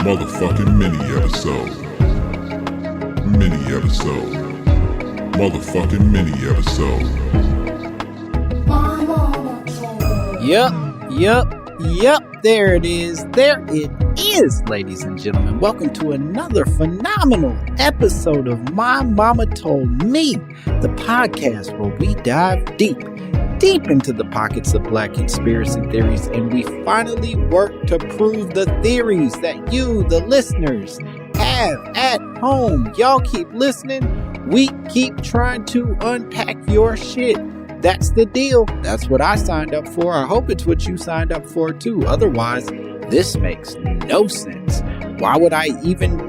Motherfucking mini episode. Mini episode. Motherfucking mini episode. Yup. There it is. There it is, ladies and gentlemen. Welcome to another phenomenal episode of My Mama Told Me, the podcast where we dive deep into the pockets of black conspiracy theories, and we finally work to prove the theories that you, the listeners, have at home. Y'all keep listening. We keep trying to unpack your shit. That's the deal. That's what I signed up for. I hope it's what you signed up for too. Otherwise, this makes no sense. Why would I even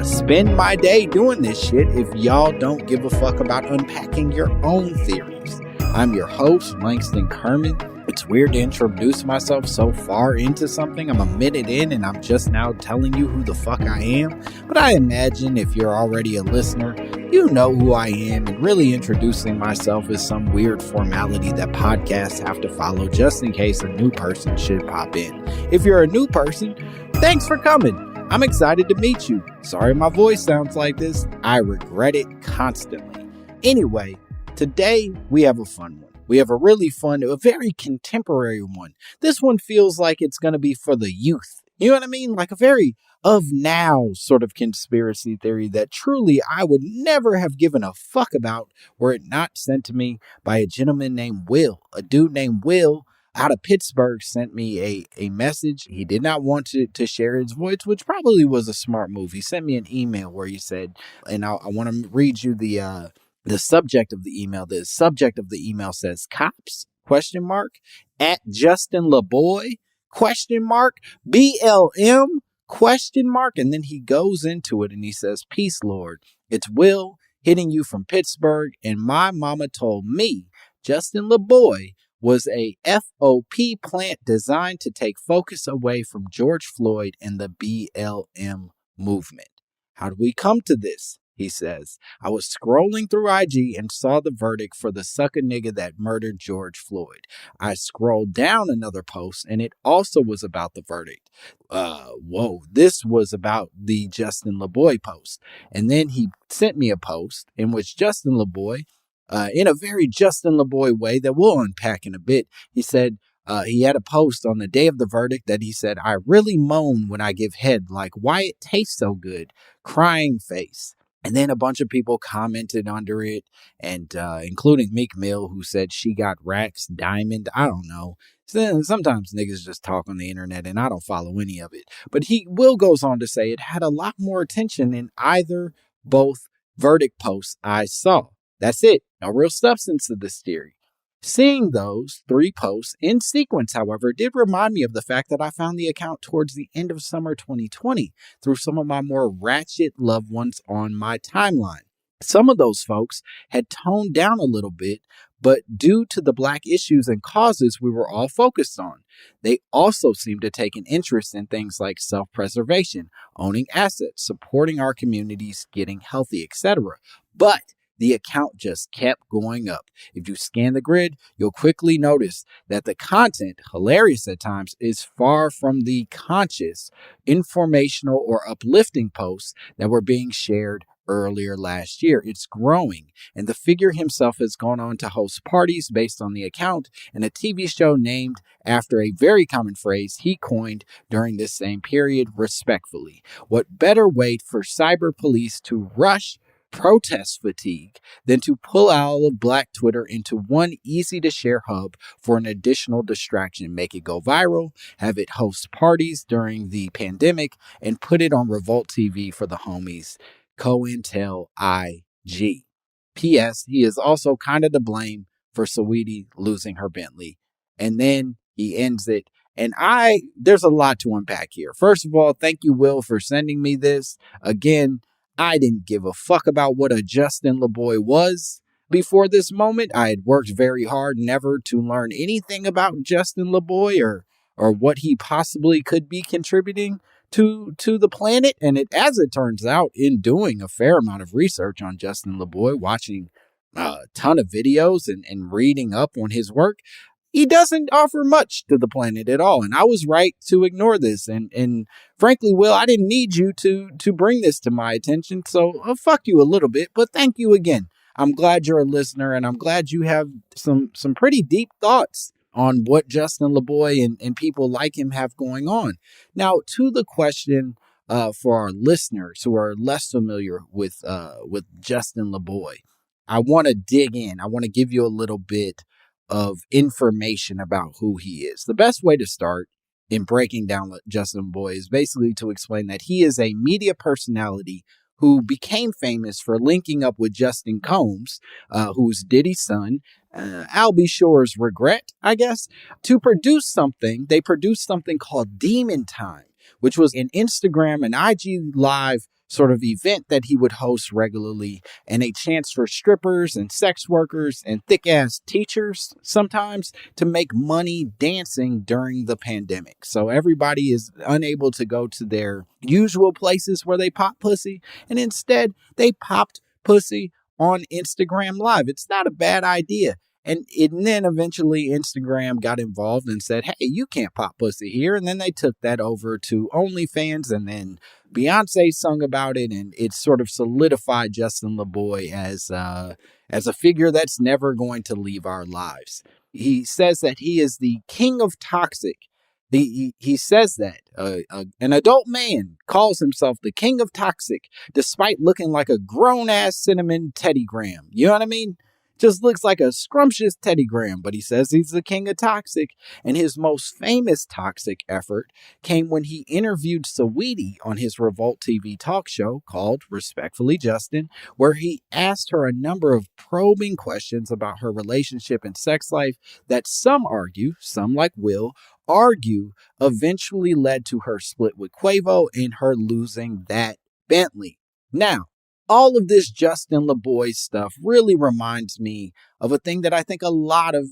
spend my day doing this shit if y'all don't give a fuck about unpacking your own theories? I'm your host, Langston Kerman. It's weird to introduce myself so far into something. I'm a minute in and I'm just now telling you who the fuck I am. But I imagine if you're already a listener, you know who I am, and really introducing myself is some weird formality that podcasts have to follow just in case a new person should pop in. If you're a new person, thanks for coming. I'm excited to meet you. Sorry my voice sounds like this. I regret it constantly. Anyway, today we have a fun one. We have a really fun, a very contemporary one. This one feels like it's going to be for the youth. You know what I mean? Like a very of now sort of conspiracy theory that truly I would never have given a fuck about were it not sent to me by a gentleman named Will. A dude named Will out of Pittsburgh sent me a message. He did not want to share his voice, which probably was a smart move. He sent me an email where he said, and I want to read you the subject of the email. The subject of the email says, "Cops, ? At Justin LaBoy, ? BLM, ? And then he goes into it and he says, "Peace, Lord. It's Will hitting you from Pittsburgh, and my mama told me Justin LaBoy was a FOP plant designed to take focus away from George Floyd and the BLM movement. How did we come to this?" He says, "I was scrolling through IG and saw the verdict for the sucker nigga that murdered George Floyd. I scrolled down another post and it also was about the verdict. This was about the Justin LaBoy post. And then he sent me a post in which Justin LaBoy, in a very Justin LaBoy way that we'll unpack in a bit, he said, he had a post on the day of the verdict that he said, 'I really moan when I give head, like why it tastes so good, crying face.' And then a bunch of people commented under it, and including Meek Mill, who said she got racks, diamond. I don't know. Sometimes niggas just talk on the internet, and I don't follow any of it. But Will goes on to say it had a lot more attention in both verdict posts I saw. That's it. No real substance to this theory. Seeing those 3 posts in sequence, however, did remind me of the fact that I found the account towards the end of summer 2020 through some of my more ratchet loved ones on my timeline. Some of those folks had toned down a little bit, but due to the black issues and causes we were all focused on, they also seemed to take an interest in things like self-preservation, owning assets, supporting our communities, getting healthy, etc. But the account just kept going up. If you scan the grid, you'll quickly notice that the content, hilarious at times, is far from the conscious, informational, or uplifting posts that were being shared earlier last year. It's growing, and the figure himself has gone on to host parties based on the account and a TV show named after a very common phrase he coined during this same period, respectfully. What better way for cyber police to rush protest fatigue than to pull all of Black Twitter into one easy-to-share hub for an additional distraction, make it go viral, have it host parties during the pandemic, and put it on Revolt TV for the homies. COINTEL IG. P.S. He is also kind of to blame for Saweetie losing her Bentley." And then he ends it. And there's a lot to unpack here. First of all, thank you, Will, for sending me this. Again, I didn't give a fuck about what a Justin LaBoy was before this moment. I had worked very hard never to learn anything about Justin LaBoy or what he possibly could be contributing to the planet. And as it turns out, in doing a fair amount of research on Justin LaBoy, watching a ton of videos and reading up on his work, he doesn't offer much to the planet at all. And I was right to ignore this. And frankly, Will, I didn't need you to bring this to my attention. So fuck you a little bit, but thank you again. I'm glad you're a listener, and I'm glad you have some pretty deep thoughts on what Justin LaBoy and people like him have going on. Now, to the question for our listeners who are less familiar with Justin LaBoy, I want to dig in. I want to give you a little bit of information about who he is. The best way to start in breaking down Justin LaBoy is basically to explain that he is a media personality who became famous for linking up with Justin Combs, who's Diddy's son, Albie Shore's regret, I guess, to produce something. They produced something called Demon Time, which was an Instagram and IG Live sort of event that he would host regularly, and a chance for strippers and sex workers and thick-ass teachers sometimes to make money dancing during the pandemic. So everybody is unable to go to their usual places where they pop pussy, and instead they popped pussy on Instagram Live. It's not a bad idea. And then eventually Instagram got involved and said, hey, you can't pop pussy here. And then they took that over to OnlyFans, and then Beyonce sung about it, and it sort of solidified Justin LaBoy as a figure that's never going to leave our lives. He says that he is the king of toxic. He says that an adult man calls himself the king of toxic, despite looking like a grown-ass cinnamon Teddy Graham. You know what I mean? Just looks like a scrumptious Teddy Graham, but he says he's the king of toxic. And his most famous toxic effort came when he interviewed Saweetie on his Revolt TV talk show called Respectfully Justin, where he asked her a number of probing questions about her relationship and sex life that some argue, some like Will, argue eventually led to her split with Quavo and her losing that Bentley. Now, all of this Justin LaBoy stuff really reminds me of a thing that I think a lot of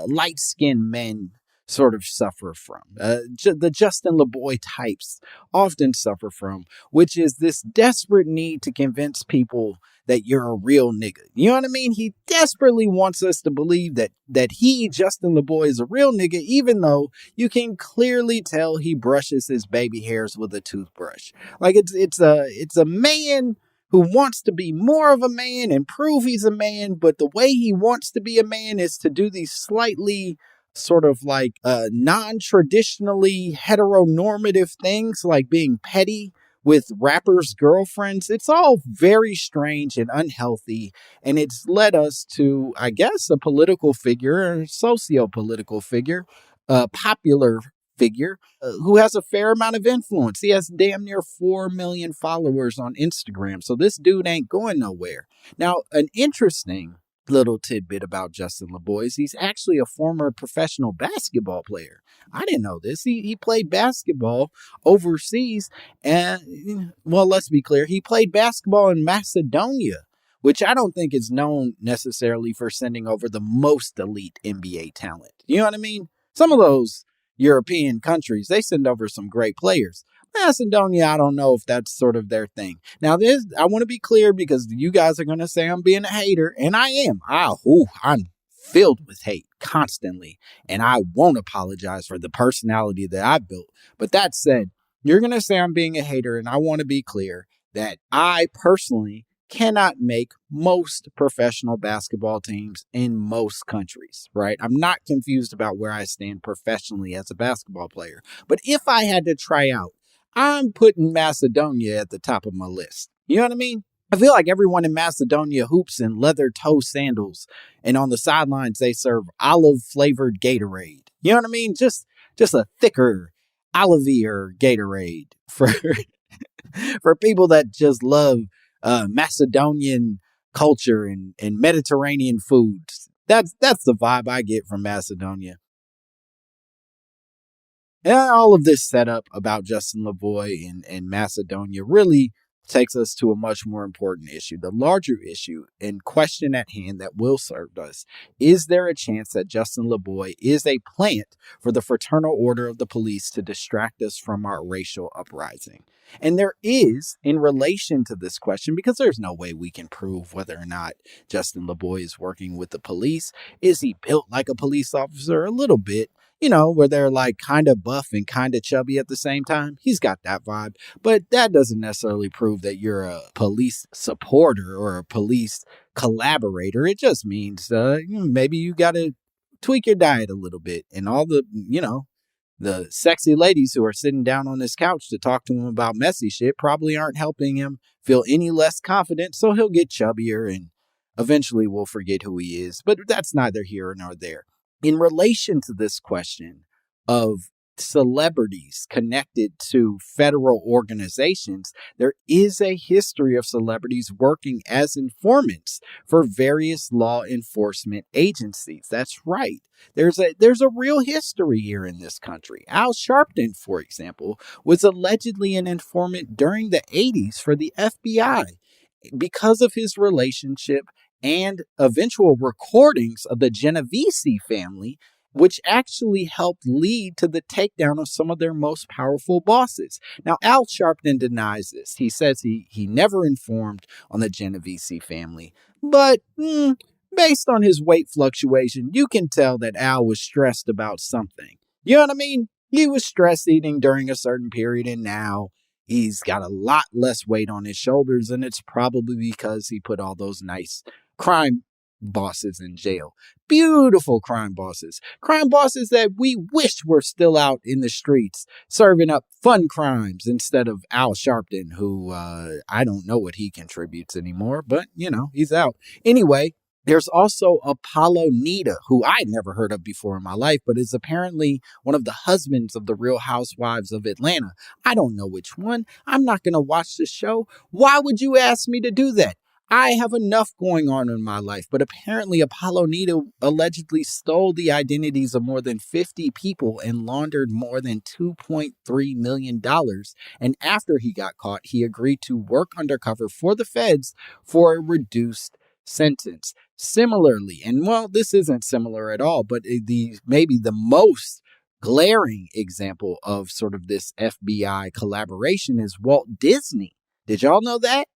light-skinned men sort of suffer from. The Justin LaBoy types often suffer from, which is this desperate need to convince people that you're a real nigga. You know what I mean? He desperately wants us to believe that he, Justin LaBoy, is a real nigga, even though you can clearly tell he brushes his baby hairs with a toothbrush. Like it's a man who wants to be more of a man and prove he's a man, but the way he wants to be a man is to do these slightly sort of like non-traditionally heteronormative things, like being petty with rappers' girlfriends. It's all very strange and unhealthy, and it's led us to, I guess, a political figure, or socio-political figure, popular figure who has a fair amount of influence. He has damn near 4 million followers on Instagram. So this dude ain't going nowhere. Now, an interesting little tidbit about Justin LaBoy is he's actually a former professional basketball player. I didn't know this. He played basketball overseas, and, well, let's be clear, he played basketball in Macedonia, which I don't think is known necessarily for sending over the most elite NBA talent. You know what I mean? Some of those European countries, they send over some great players. Macedonia, I don't know if that's sort of their thing. Now, I want to be clear, because you guys are going to say I'm being a hater, and I am. I'm filled with hate constantly, and I won't apologize for the personality that I've built. But that said, you're going to say I'm being a hater, and I want to be clear that I personally cannot make most professional basketball teams in most countries, right? I'm not confused about where I stand professionally as a basketball player. But if I had to try out, I'm putting Macedonia at the top of my list. You know what I mean? I feel like everyone in Macedonia hoops in leather toe sandals, and on the sidelines they serve olive-flavored Gatorade. You know what I mean? Just a thicker, olivier Gatorade for people that just love Macedonian culture and Mediterranean foods. That's the vibe I get from Macedonia. And all of this setup about Justin LaBoy and Macedonia really takes us to a much more important issue. The larger issue and question at hand that Will served us. Is there a chance that Justin LaBoy is a plant for the fraternal order of the police to distract us from our racial uprising? And there is, in relation to this question, because there's no way we can prove whether or not Justin LaBoy is working with the police. Is he built like a police officer? A little bit. Where they're like kind of buff and kind of chubby at the same time. He's got that vibe. But that doesn't necessarily prove that you're a police supporter or a police collaborator. It just means maybe you got to tweak your diet a little bit. And all the sexy ladies who are sitting down on this couch to talk to him about messy shit probably aren't helping him feel any less confident. So he'll get chubbier and eventually we'll forget who he is. But that's neither here nor there. In relation to this question of celebrities connected to federal organizations, there is a history of celebrities working as informants for various law enforcement agencies. That's right. There's a real history here in this country. Al Sharpton, for example, was allegedly an informant during the 80s for the FBI because of his relationship and eventual recordings of the Genovese family, which actually helped lead to the takedown of some of their most powerful bosses. Now, Al Sharpton denies this. He says he never informed on the Genovese family, but based on his weight fluctuation, you can tell that Al was stressed about something. You know what I mean? He was stress eating during a certain period, and now he's got a lot less weight on his shoulders, and it's probably because he put all those nice crime bosses in jail. Beautiful crime bosses. Crime bosses that we wish were still out in the streets serving up fun crimes instead of Al Sharpton, who I don't know what he contributes anymore, but he's out. Anyway, there's also Apollo Nita, who I'd never heard of before in my life, but is apparently one of the husbands of the Real Housewives of Atlanta. I don't know which one. I'm not going to watch the show. Why would you ask me to do that? I have enough going on in my life, but apparently Apollo Nita allegedly stole the identities of more than 50 people and laundered more than $2.3 million. And after he got caught, he agreed to work undercover for the feds for a reduced sentence. Similarly, and this isn't similar at all, but maybe the most glaring example of sort of this FBI collaboration is Walt Disney. Did y'all know that?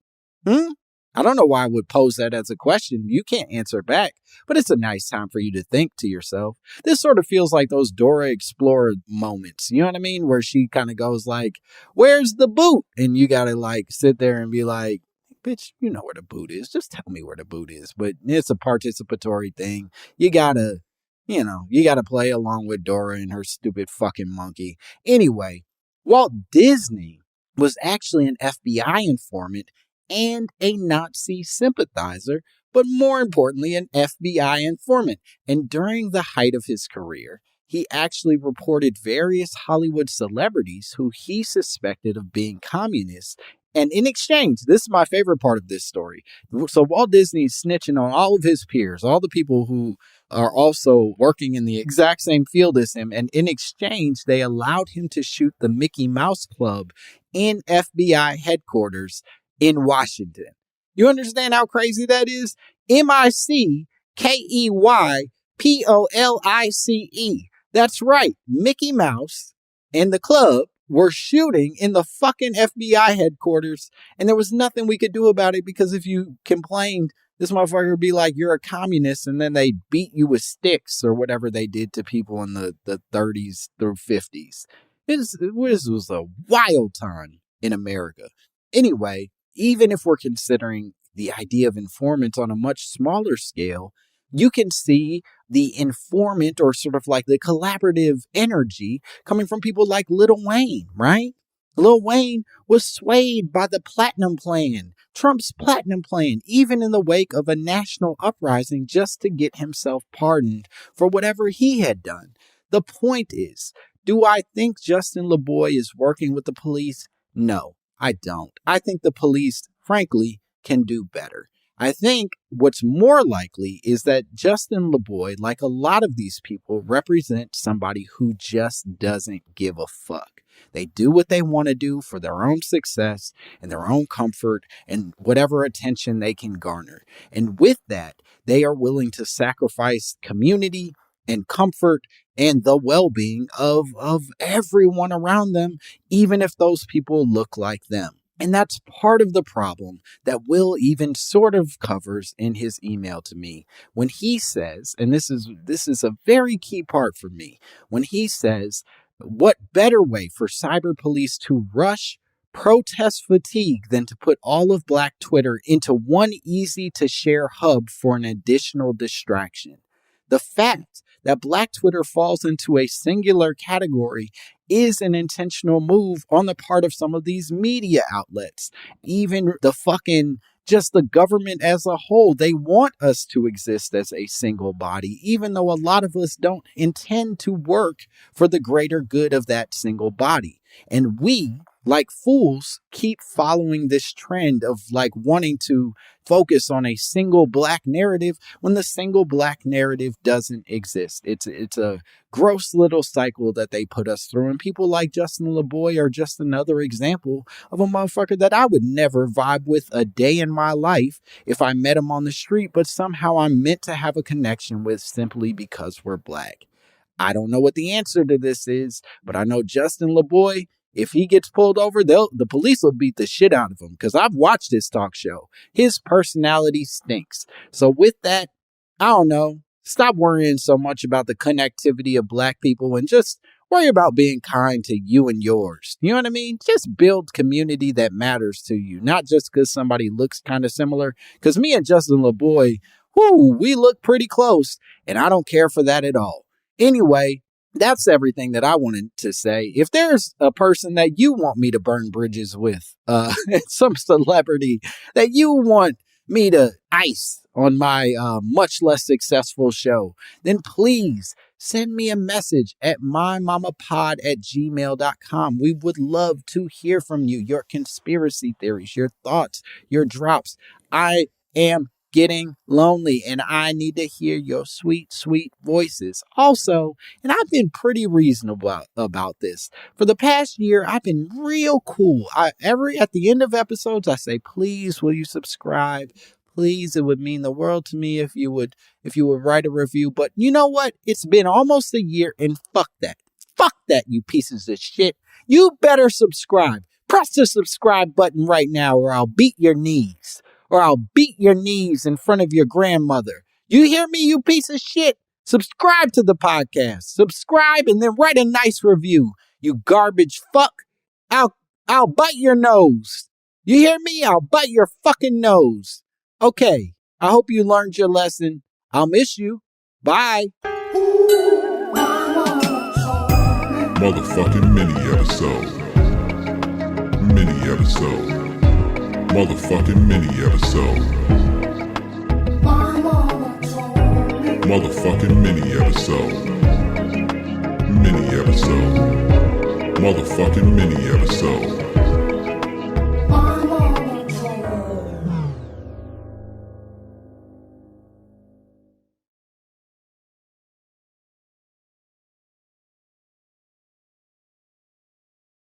I don't know why I would pose that as a question. You can't answer back, but it's a nice time for you to think to yourself. This sort of feels like those Dora Explorer moments, you know what I mean? Where she kind of goes like, where's the boot? And you got to like sit there and be like, bitch, you know where the boot is. Just tell me where the boot is. But it's a participatory thing. You gotta play along with Dora and her stupid fucking monkey. Anyway, Walt Disney was actually an FBI informant and a Nazi sympathizer, but more importantly, an FBI informant. And during the height of his career, he actually reported various Hollywood celebrities who he suspected of being communists. And in exchange, this is my favorite part of this story. So Walt Disney is snitching on all of his peers, all the people who are also working in the exact same field as him. And in exchange, they allowed him to shoot the Mickey Mouse Club in FBI headquarters in Washington. You understand how crazy that is? MICKEYPOLICE. That's right. Mickey Mouse and the club were shooting in the fucking FBI headquarters, and there was nothing we could do about it because if you complained, this motherfucker would be like, you're a communist, and then they beat you with sticks or whatever they did to people in the 30s through 50s. This was a wild time in America. Anyway, even if we're considering the idea of informants on a much smaller scale, you can see the informant or sort of like the collaborative energy coming from people like Lil Wayne, right? Lil Wayne was swayed by the Platinum Plan, Trump's Platinum Plan, even in the wake of a national uprising just to get himself pardoned for whatever he had done. The point is, do I think Justin LaBoy is working with the police? No, I don't. I think the police, frankly, can do better. I think what's more likely is that Justin LaBoy, like a lot of these people, represent somebody who just doesn't give a fuck. They do what they want to do for their own success and their own comfort and whatever attention they can garner. And with that, they are willing to sacrifice community and comfort and the well-being of everyone around them, even if those people look like them. And that's part of the problem that Will even sort of covers in his email to me when he says, and this is a very key part for me, when he says, what better way for cyber police to rush protest fatigue than to put all of Black Twitter into one easy to share hub for an additional distraction? The fact that Black Twitter falls into a singular category is an intentional move on the part of some of these media outlets. Even just the government as a whole, they want us to exist as a single body, even though a lot of us don't intend to work for the greater good of that single body. And we, like fools, keep following this trend of like wanting to focus on a single Black narrative when the single Black narrative doesn't exist. It's a gross little cycle that they put us through. And people like Justin LaBoy are just another example of a motherfucker that I would never vibe with a day in my life if I met him on the street, but somehow I'm meant to have a connection with simply because we're Black. I don't know what the answer to this is, but I know Justin LaBoy, if he gets pulled over, the police will beat the shit out of him, because I've watched his talk show. His personality stinks. So with that, I don't know. Stop worrying so much about the connectivity of Black people and just worry about being kind to you and yours. You know what I mean? Just build community that matters to you, not just because somebody looks kind of similar. Because me and Justin LaBoy, we look pretty close, and I don't care for that at all. Anyway, that's everything that I wanted to say. If there's a person that you want me to burn bridges with, some celebrity that you want me to ice on my much less successful show, then please send me a message at mymommapod@gmail.com. We would love to hear from you, your conspiracy theories, your thoughts, your drops. I am getting lonely and I need to hear your sweet, sweet voices. Also, and I've been pretty reasonable about this. For the past year, I've been real cool. At the end of episodes, I say, please, will you subscribe? Please, it would mean the world to me if you would write a review. But you know what? It's been almost a year, and fuck that. Fuck that, you pieces of shit. You better subscribe. Press the subscribe button right now or I'll beat your knees. Or I'll beat your knees in front of your grandmother. You hear me, you piece of shit? Subscribe to the podcast. Subscribe and then write a nice review. You garbage fuck. I'll bite your nose. You hear me? I'll bite your fucking nose. Okay. I hope you learned your lesson. I'll miss you. Bye. Motherfucking mini episode. Motherfucking mini episode. Motherfucking mini episode. Motherfucking mini episode.